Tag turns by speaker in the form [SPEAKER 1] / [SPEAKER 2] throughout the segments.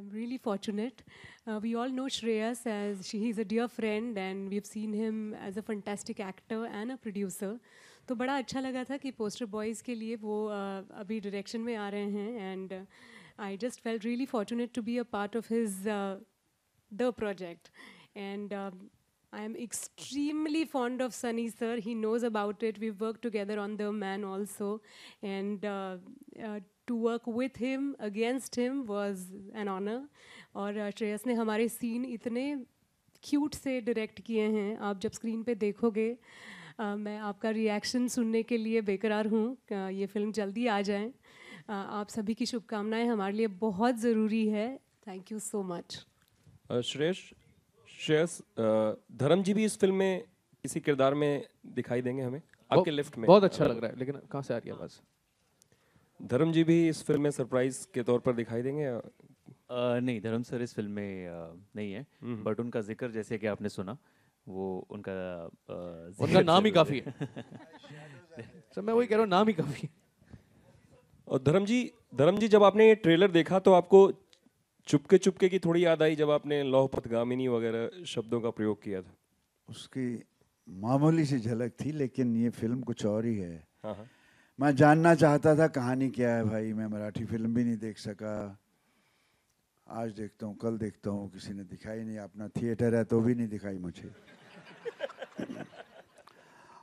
[SPEAKER 1] I'm really fortunate. We all know Shreyas as he's a dear friend and we've seen him as a fantastic actor and a producer. तो बड़ा अच्छा लगा था कि poster boys के लिए वो अभी डायरेक्शन में आ रहे हैं and I just felt really fortunate to be a part of his the project and I am extremely fond of Sunny sir. He knows about it. We've worked together on The Man also and to work with him against him was an honor. और श्रेयस ने हमारे scene इतने cute से direct किए हैं आप जब screen पे देखोगे मैं आपका रिएक्शन सुनने के लिए बेकरार हूँ ये फिल्म जल्दी आ जाए आप सभी की शुभकामनाएं हमारे लिए बहुत ज़रूरी है thank you so much
[SPEAKER 2] Shreyas धर्म जी भी इस फिल्म में किसी किरदार में दिखाई देंगे हमें आपके लेफ्ट में
[SPEAKER 3] बहुत अच्छा लग रहा है लेकिन कहाँ से आ रही है आवाज़
[SPEAKER 2] धर्म जी भी इस फिल्म में सरप्राइज के तौर पर दिखाई देंगे
[SPEAKER 4] नहीं धर्म सर इस फिल्म में नहीं है बट उनका जिक्र जैसे कि आपने सुना वो उनका
[SPEAKER 3] नाम ही काफ़ी है सर मैं वही कह रहा हूँ नाम ही काफ़ी
[SPEAKER 2] और धर्म जी जब आपने ये ट्रेलर देखा तो आपको चुपके की थोड़ी याद आई जब आपने लौह पथगामिनी वगैरह शब्दों का प्रयोग किया था
[SPEAKER 5] उसकी मामूली सी झलक थी लेकिन ये फिल्म कुछ और ही है
[SPEAKER 2] हाँ।
[SPEAKER 5] मैं जानना चाहता था कहानी क्या है भाई मैं मराठी फिल्म भी नहीं देख सका आज देखता हूँ कल देखता हूँ किसी ने दिखाई नहीं अपना थिएटर है तो भी नहीं दिखाई मुझे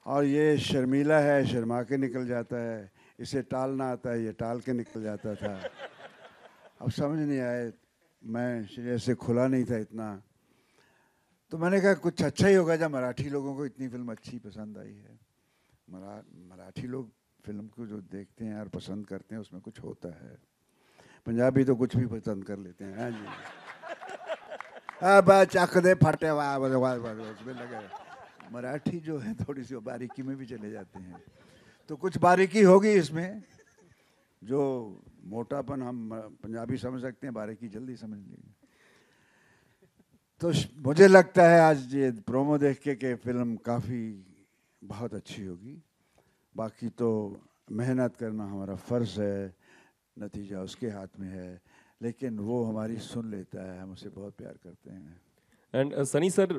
[SPEAKER 5] और ये शर्मीला है शर्मा के निकल जाता है इसे टालना आता है ये टाल के निकल जाता था अब समझ नहीं आए मैं श्रेयस से खुला नहीं था इतना तो मैंने कहा कुछ अच्छा ही होगा जब मराठी लोगों को इतनी फिल्म अच्छी पसंद आई है मराठी लोग फिल्म को जो देखते हैं और पसंद करते हैं उसमें कुछ होता है पंजाबी तो कुछ भी पसंद कर लेते हैं जी अब चख दे फटे उसमें लगे मराठी जो है थोड़ी सी बारीकी में भी चले जाते हैं तो कुछ बारीकी होगी इसमें जो मोटापन हम पंजाबी समझ सकते हैं बारीकी जल्दी समझ लेंगे तो मुझे लगता है आज ये प्रोमो देख के फिल्म काफ़ी बहुत अच्छी होगी बाकी तो मेहनत करना हमारा फ़र्ज़ है नतीजा उसके हाथ में है लेकिन वो हमारी सुन लेता है हम उसे बहुत प्यार करते हैं
[SPEAKER 2] एंड सनी सर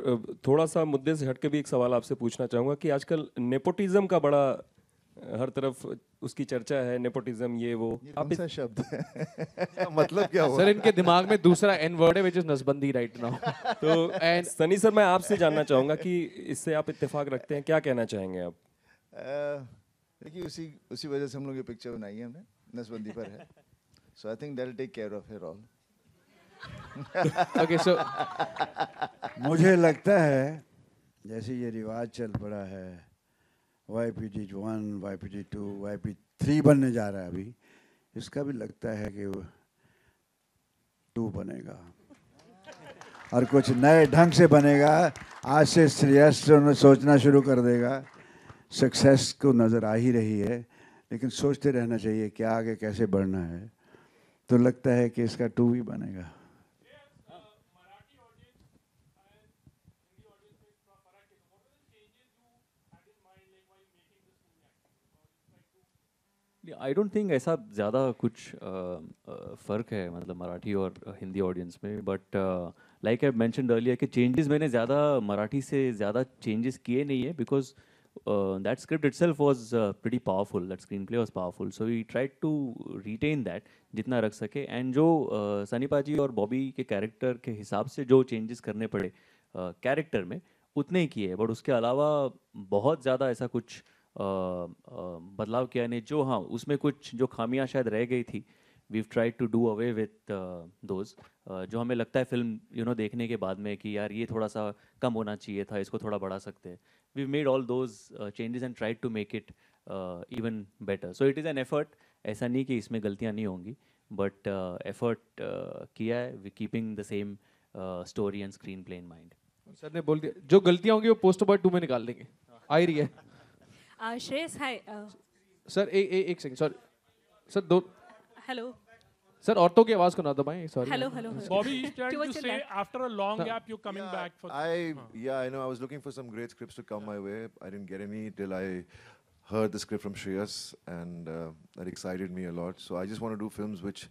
[SPEAKER 2] थोड़ा सा मुद्दे से हट के भी एक सवाल आपसे पूछना चाहूँगा कि आजकल नेपोटिज्म का बड़ा हर तरफ उसकी चर्चा है नेपोटिज्म ये वो
[SPEAKER 6] कौन सा शब्द है मतलब क्या हुआ
[SPEAKER 3] सर इनके दिमाग में दूसरा एन वर्ड है व्हिच इज नसबंदी राइट नाउ
[SPEAKER 2] तो एंड सनी सर मैं आपसे जानना चाहूँगा कि इससे आप इत्तेफाक रखते हैं क्या कहना चाहेंगे आप
[SPEAKER 6] देखिए उसी वजह से हम लोग ये पिक्चर बनाई है हमने नसबंदी पर है so I think that will take care of here all
[SPEAKER 3] okay so
[SPEAKER 5] मुझे लगता है जैसे ये रिवाज चल पड़ा है YPG 1, YPG 2, YPG 3 बनने जा रहा है अभी इसका भी लगता है कि 2 बनेगा और कुछ नए ढंग से बनेगा आज से श्रेयस सोचना शुरू कर देगा सक्सेस को नज़र आ ही रही है लेकिन सोचते रहना चाहिए क्या आगे कैसे बढ़ना है तो लगता है कि इसका 2 भी बनेगा
[SPEAKER 4] आई डोंट थिंक ऐसा ज़्यादा कुछ फ़र्क है मतलब मराठी और हिंदी ऑडियंस में but like I mentioned earlier कि चेंजेस मैंने ज़्यादा मराठी से ज़्यादा चेंजेस किए नहीं है because that script itself was pretty powerful that screen play was powerful so we tried to retain that जितना रख सके एंड जो सनी पाजी और बॉबी के कैरेक्टर के हिसाब से जो चेंजेस करने पड़े कैरेक्टर में उतने ही किए बट उसके अलावा बहुत ज़्यादा ऐसा कुछ बदलाव किया नहीं जो हाँ उसमें कुछ जो खामियां शायद रह गई थी we've tried to do away with those जो हमें लगता है फिल्म देखने के बाद में कि यार ये थोड़ा सा कम होना चाहिए था इसको थोड़ा बढ़ा सकते हैं we made all those changes and tried to make it even better so it is an effort ऐसा नहीं कि इसमें गलतियाँ नहीं होंगी बट एफर्ट किया है we keeping the same story and screen play in mind
[SPEAKER 3] sir ने बोल दिया जो गलतियां होंगी वो पोस्टर बॉय 2 में निकाल देंगे आ ही रही है
[SPEAKER 1] Shreyas, hi.
[SPEAKER 3] सर एक सेकंड सर दो
[SPEAKER 1] Hello.
[SPEAKER 3] सर औरतों की आवाज को ना दबाएं sorry
[SPEAKER 1] Hello.
[SPEAKER 7] Bobby is trying to
[SPEAKER 1] Towards your
[SPEAKER 7] say
[SPEAKER 1] left.
[SPEAKER 7] after a long gap you're coming back for
[SPEAKER 6] I know I was looking for some great scripts to come my way. I didn't get any till I heard the script from Shreyas and that excited me a lot. So I just want to do films which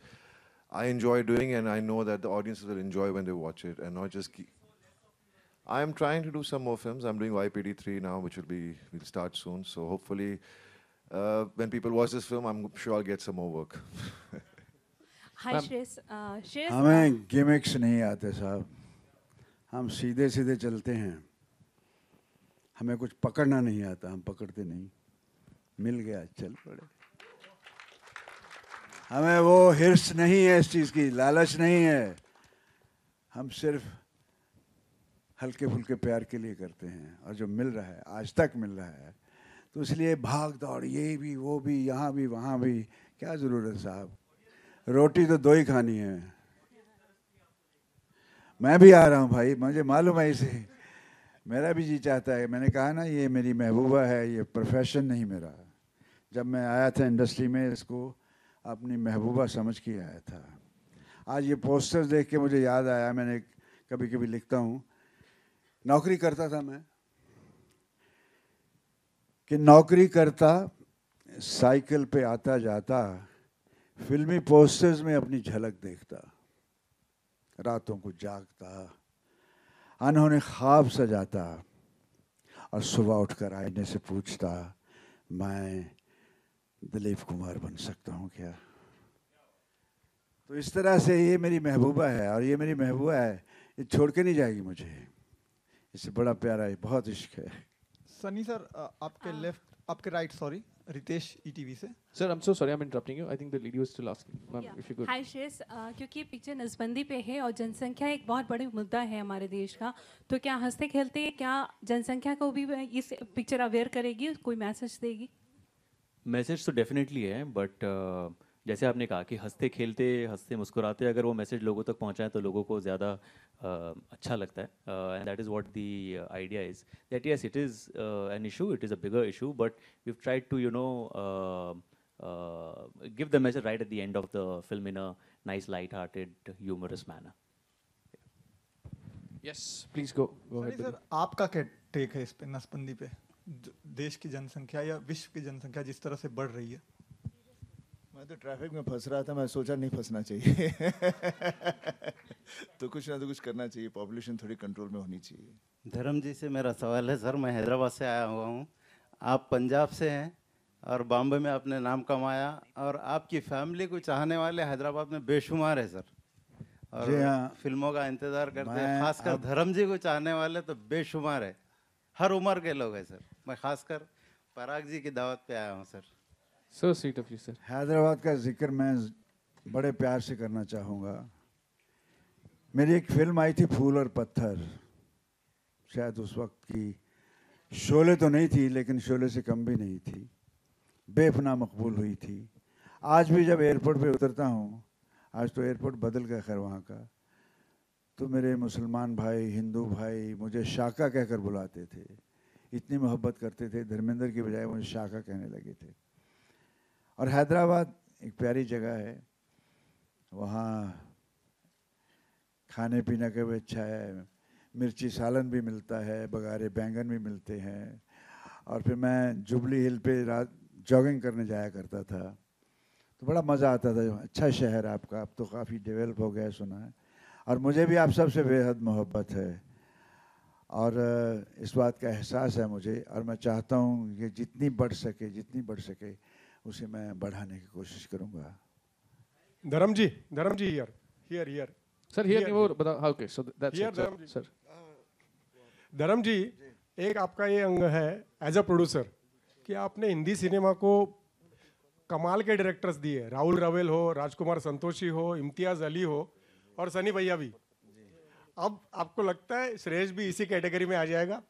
[SPEAKER 8] I enjoy doing, and I know that the audiences will enjoy when they watch it, and not just keep. I'm trying to do some more films. I'm doing YPD3 now, which will start soon. So hopefully, when people watch this film, I'm sure I'll get some more work.
[SPEAKER 9] Hi Shreyas. Shreyas,
[SPEAKER 5] हमें gimmicks नहीं आते साहब, हम सीधे सीधे चलते हैं, हमें कुछ पकड़ना नहीं आता, हम पकड़ते नहीं, मिल गया चल पड़े। हमें वो हिर्स नहीं है, इस चीज़ की लालच नहीं है, हम सिर्फ हल्के फुल्के प्यार के लिए करते हैं, और जो मिल रहा है आज तक मिल रहा है, तो इसलिए भाग दौड़ ये भी वो भी यहाँ भी वहाँ भी क्या ज़रूरत है साहब, रोटी तो दो ही खानी है। मैं भी आ रहा हूँ भाई, मुझे मालूम है इसे, मेरा भी जी चाहता है। मैंने कहा ना ये मेरी महबूबा है, ये प्रोफेशन नहीं मेरा। जब मैं आया था इंडस्ट्री में इसको अपनी महबूबा समझ के आया था। आज ये पोस्टर्स देख के मुझे याद आया, मैंने कभी कभी लिखता हूँ, नौकरी करता था मैं कि नौकरी करता, साइकिल पे आता जाता, फिल्मी पोस्टर्स में अपनी झलक देखता, रातों को जागता, अनहोने ख्वाब सजाता, और सुबह उठकर आईने से पूछता, मैं दिलीप कुमार बन सकता हूँ क्या? तो इस तरह से ये मेरी महबूबा है, और ये मेरी महबूबा है, ये छोड़ के नहीं जाएगी मुझे, इससे बड़ा प्यारा है, बहुत इश्क है।
[SPEAKER 10] सनी सर, आपके राइट, सॉरी, रितेश ईटीवी से।
[SPEAKER 3] Sir, I'm so sorry, I'm interrupting you. I think the lady was still asking. Ma'am, if you could.
[SPEAKER 9] हाय श्रेयस, क्योंकि पिक्चर नसबंदी पे है और जनसंख्या एक बहुत बड़ी मुद्दा है हमारे देश का, तो क्या हंसते खेलते क्या जनसंख्या को भी इस पिक्चर अवेयर करेगी, कोई मैसेज देगी?
[SPEAKER 4] मैसेज तो डेफिनेटली है, बट जैसे आपने कहा कि हंसते खेलते हंसते मुस्कुराते अगर वो मैसेज लोगों तक पहुंचाए तो लोगों को ज़्यादा अच्छा लगता है, and that is what the idea is that yes it is an issue, it is a bigger issue, but we tried to give the message right at the end of the film in a nice light-hearted humorous manner.
[SPEAKER 3] Yes, please go ahead.
[SPEAKER 10] Sir, आपका क्या take है इस पे, नसबंदी पे? देश की जनसंख्या या विश्व की जनसंख्या जिस तरह से बढ़ रही है।
[SPEAKER 6] मैं तो ट्रैफिक में फंस रहा था, मैं सोचा नहीं फंसना चाहिए तो कुछ ना तो कुछ करना चाहिए, पॉपुलेशन थोड़ी कंट्रोल में होनी चाहिए।
[SPEAKER 11] धर्म जी से मेरा सवाल है सर, मैं हैदराबाद से आया हुआ हूँ, आप पंजाब से हैं और बॉम्बे में आपने नाम कमाया, और आपकी फैमिली को चाहने वाले हैदराबाद में बेशुमार है सर, और फिल्मों का इंतज़ार करते हैं, खासकर धर्म जी को चाहने वाले तो बेशुमार है, हर उम्र के लोग हैं सर। मैं खासकर पराग जी की दावत पे आया हूँ sir.
[SPEAKER 3] So sweet of you, sir.
[SPEAKER 5] Hyderabad का जिक्र मैं बड़े प्यार से करना चाहूँगा। मेरी एक फिल्म आई थी फूल और पत्थर, शायद उस वक्त की शोले तो नहीं थी, लेकिन शोले से कम भी नहीं थी, बेपनाह मकबूल हुई थी। आज भी जब एयरपोर्ट पे उतरता हूँ, आज तो एयरपोर्ट बदल गया खैर वहाँ का, तो मेरे मुसलमान भाई, हिंदू भाई मुझे शाका कहकर बुलाते थे, इतनी मोहब्बत करते थे, धर्मेंद्र की बजाय मुझे शाका कहने लगे थे। और हैदराबाद एक प्यारी जगह है, वहाँ खाने पीने का भी अच्छा है, मिर्ची सालन भी मिलता है, बघारे बैंगन भी मिलते हैं, और फिर मैं जुबली हिल पे रात जॉगिंग करने जाया करता था, तो बड़ा मज़ा आता था। अच्छा शहर आपका, अब तो काफ़ी डेवलप हो गया सुना है, और मुझे भी आप सबसे बेहद मोहब्बत है, और इस बात का एहसास है मुझे, और मैं चाहता हूँ कि जितनी बढ़ सके उसे मैं बढ़ाने की कोशिश करूँगा।
[SPEAKER 7] धर्म जी हियर
[SPEAKER 3] सर, हियर नहीं, वो बता। Okay, so that's it sir.
[SPEAKER 7] धर्म जी, एक आपका ये अंग है एज अ प्रोड्यूसर कि आपने हिंदी सिनेमा को कमाल के डायरेक्टर्स दिए, राहुल रवेल हो, राजकुमार संतोषी हो, इम्तियाज अली हो, और सनी भैया भी। अब आपको लगता है श्रेयस भी इसी कैटेगरी में आ जाएगा?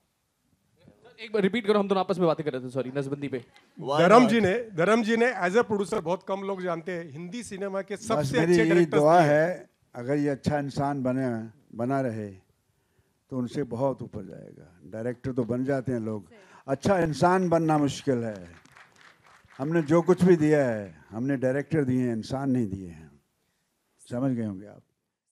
[SPEAKER 3] एक बार रिपीट करो, हम दोनों आपस में बातें कर रहे थे, सॉरी, नसबंदी पे।
[SPEAKER 7] धर्म जी ने एज अ प्रोड्यूसर, बहुत कम लोग जानते हैं, हिंदी सिनेमा के सबसे अच्छे डायरेक्टर्स
[SPEAKER 5] दुआ है अगर ये अच्छा इंसान बना रहे तो उनसे बहुत ऊपर जाएगा। डायरेक्टर तो बन जाते हैं लोग, अच्छा इंसान बनना मुश्किल है। हमने जो कुछ भी दिया है, हमने डायरेक्टर दिए हैं, इंसान नहीं दिए हैं। समझ गए होंगे आप।